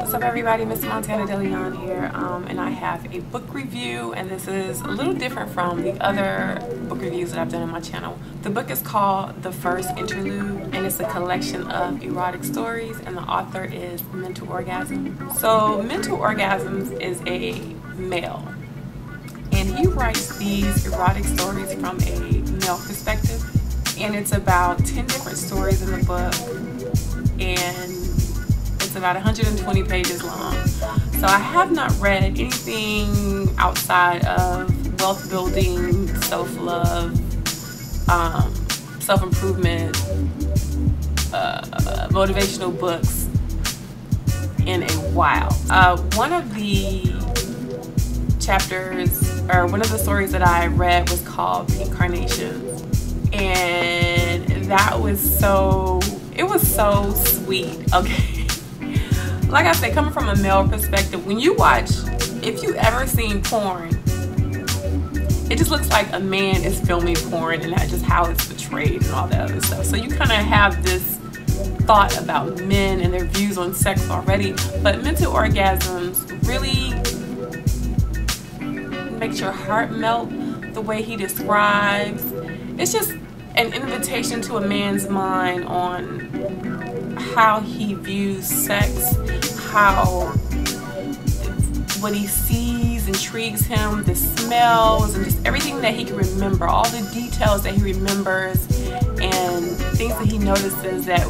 What's up everybody, Miss Montana DeLeon here, and I have a book review, and this is a little different from the other book reviews that I've done on my channel. The book is called The First Interlude, and it's a collection of erotic stories, and the author is Mental Orgasm. So Mental Orgasms is a male, and he writes these erotic stories from a male perspective, and it's about 10 different stories in the book, and it's about 120 pages long. So I have not read anything outside of wealth building, self-love, self-improvement, motivational books in a while. One of the chapters, or one of the stories that I read was called Pink Carnations, and that was so, it was so sweet. Okay. Like I said, coming from a male perspective, when you watch, if you ever seen porn, it just looks like a man is filming porn, and that's just how it's portrayed and all that other stuff. So you kind of have this thought about men and their views on sex already, but Mental Orgasms really makes your heart melt the way he describes. It's just an invitation to a man's mind on how he views sex, how what he sees intrigues him, the smells, and just everything that he can remember, all the details that he remembers, and things that he notices that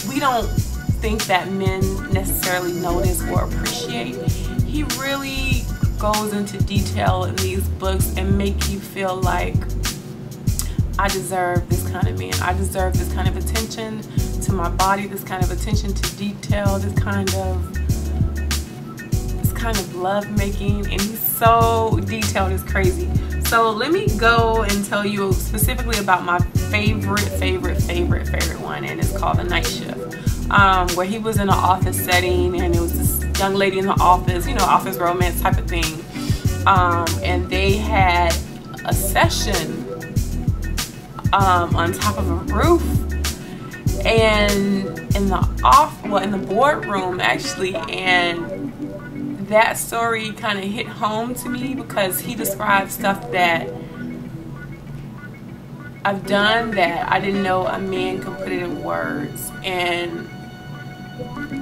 we don't think that men necessarily notice or appreciate. He really goes into detail in these books and make you feel like, I deserve this kind of man. I deserve this kind of attention to my body, this kind of attention to detail, this kind of love making, and he's so detailed, it's crazy. So let me go and tell you specifically about my favorite one, and it's called The Night Shift, where he was in an office setting, and it was this young lady in the office, you know, office romance type of thing, and they had a session on top of a roof, and in the boardroom actually, and that story kind of hit home to me because he described stuff that I've done that I didn't know a man could put it in words, and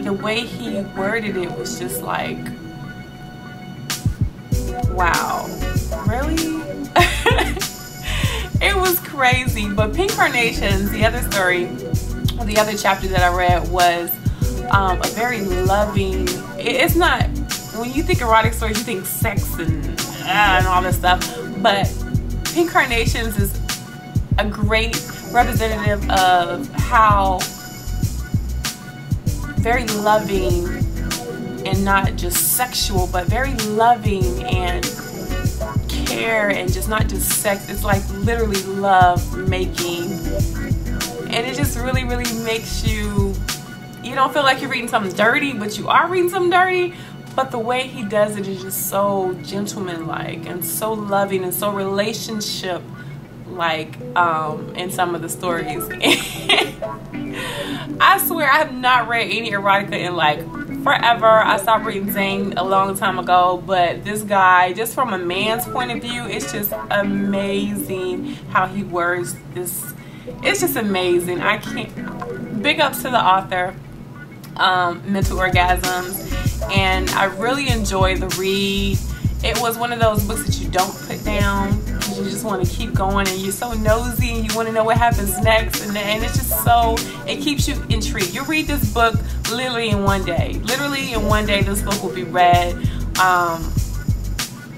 the way he worded it was just like, wow, really? It was crazy. But Pink Carnations, the other story, or the other chapter that I read, was a very loving, it's not, when you think erotic stories, you think sex and all this stuff, but Pink Carnations is a great representative of how very loving, and not just sexual, but very loving and care, and just not just sex, it's like literally love making, and it just really makes you don't feel like you're reading something dirty, but you are reading something dirty. But the way he does it is just so gentleman-like and so loving and so relationship-like in some of the stories. I swear I have not read any erotica in like forever. I stopped reading Zane a long time ago, but this guy, just from a man's point of view, it's just amazing how he words this. It's just amazing. I can't. Big ups to the author, Mental Orgasms. And I really enjoyed the read. It was one of those books that you don't put down because you just want to keep going, and you're so nosy and you want to know what happens next, and it's just so, it keeps you intrigued. You read this book literally in one day. Literally in one day this book will be read. I'm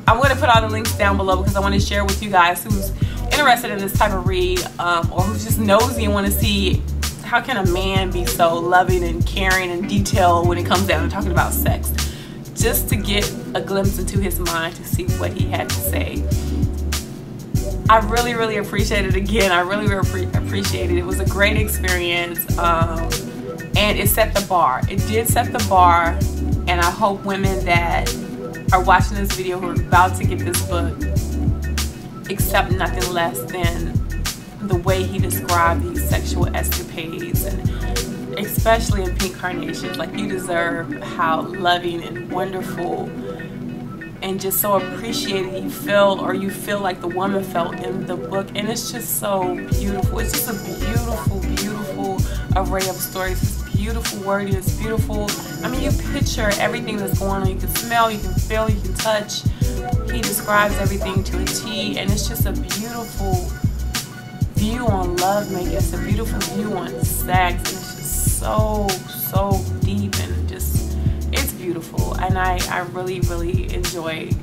going to put all the links down below because I want to share with you guys who's interested in this type of read, or who's just nosy and want to see how can a man be so loving and caring and detailed when it comes down to talking about sex, just to get a glimpse into his mind to see what he had to say. I really appreciate it. Again, I really appreciate it. It was a great experience, and it set the bar. It did set the bar, and I hope women that are watching this video who are about to get this book accept nothing less than the way he described these sexual escapades and especially in pink carnations. Like, you deserve how loving and wonderful and just so appreciated you feel, or you feel like the woman felt in the book. And it's just so beautiful. It's just a beautiful, beautiful array of stories. It's beautiful wording. It's beautiful. I mean, you picture everything that's going on. You can smell, you can feel, you can touch. He describes everything to a T, and it's just a beautiful view on lovemaking. It's a beautiful view on sex, and it's just so deep, and just, it's beautiful. And I really enjoyed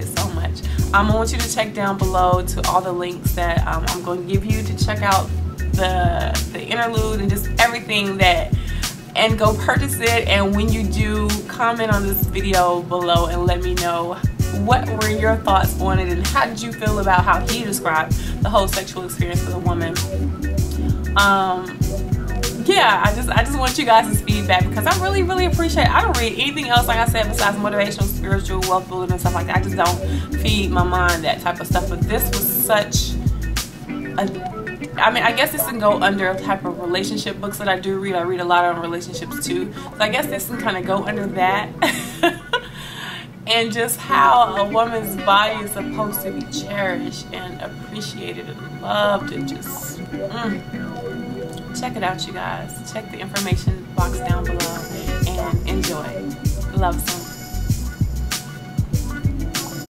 it so much. I want you to check down below to all the links that I'm going to give you to check out the interlude and just everything that, and go purchase it. And when you do, comment on this video below and let me know what were your thoughts on it, and how did you feel about how he described the whole sexual experience for the woman. Yeah, I just want you guys' feedback, because I really appreciate it. I don't read anything else, like I said, besides motivational, spiritual, wealth building and stuff like that. I just don't feed my mind that type of stuff. But this was such a, I mean, I guess this can go under a type of relationship books that I do read. I read a lot on relationships too, so I guess this can kind of go under that. And just how a woman's body is supposed to be cherished and appreciated and loved, and just check it out, you guys. Check the information box down below and enjoy. Love so much.